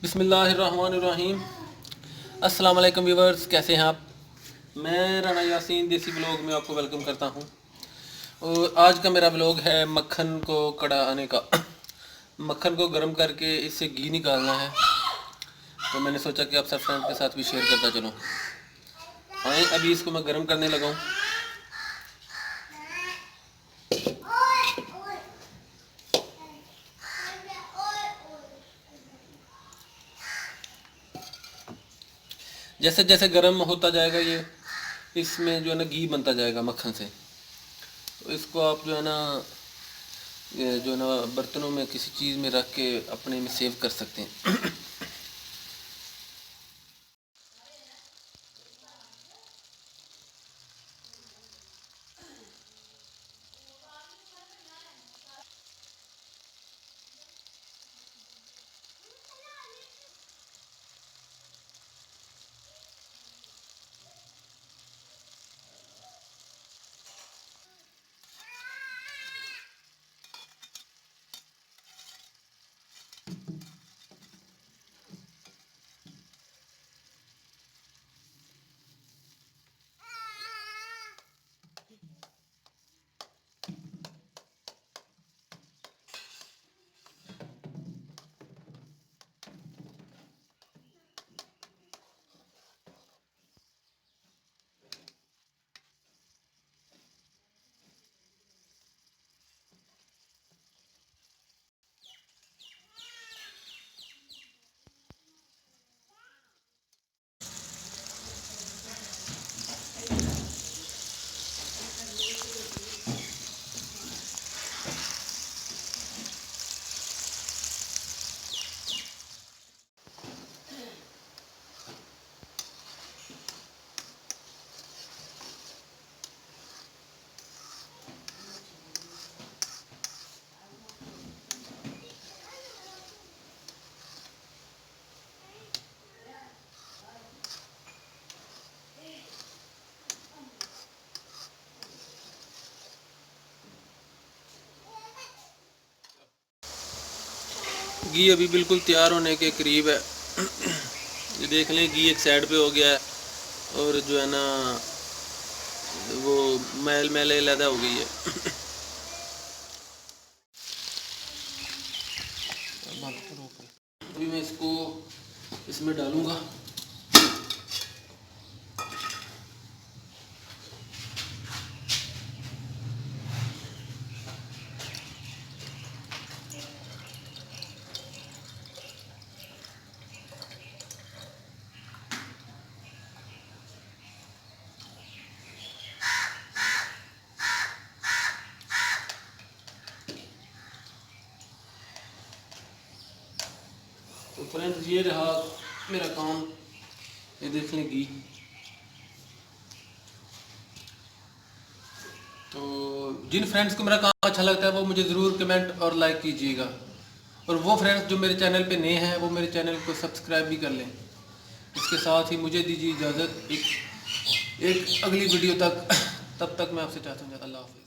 बिस्मिल्लाहिर्रहमानिर्रहीम। अस्सलाम वालेकुम व्यूवर्स, कैसे हैं आप? मैं राना यासीन देसी ब्लॉग में आपको वेलकम करता हूं। और आज का मेरा ब्लॉग है मक्खन को कढ़ाने का। मक्खन को गर्म करके इससे घी निकालना है, तो मैंने सोचा कि आप सब फ्रेंड के साथ भी शेयर करता चलूँ। आए अभी इसको मैं गर्म करने लगा हूँ। जैसे जैसे गर्म होता जाएगा ये, इसमें जो है ना घी बनता जाएगा मक्खन से। तो इसको आप जो है ना जो है ना बर्तनों में किसी चीज़ में रख के अपने में सेव कर सकते हैं। घी अभी बिल्कुल तैयार होने के करीब है। ये देख लें, घी एक साइड पे हो गया है और जो है ना वो मैल मैले लैदा हो गई है। अभी मैं इसको इसमें डालूंगा। तो फ्रेंड्स, ये रहा मेरा काम। ये देख लें घी। तो जिन फ्रेंड्स को मेरा काम अच्छा लगता है वो मुझे ज़रूर कमेंट और लाइक कीजिएगा। और वो फ्रेंड्स जो मेरे चैनल पे नए हैं वो मेरे चैनल को सब्सक्राइब भी कर लें। इसके साथ ही मुझे दीजिए इजाज़त एक अगली वीडियो तक। तब तक मैं आपसे चाहता हूँ अल्लाह हाफ़िज़।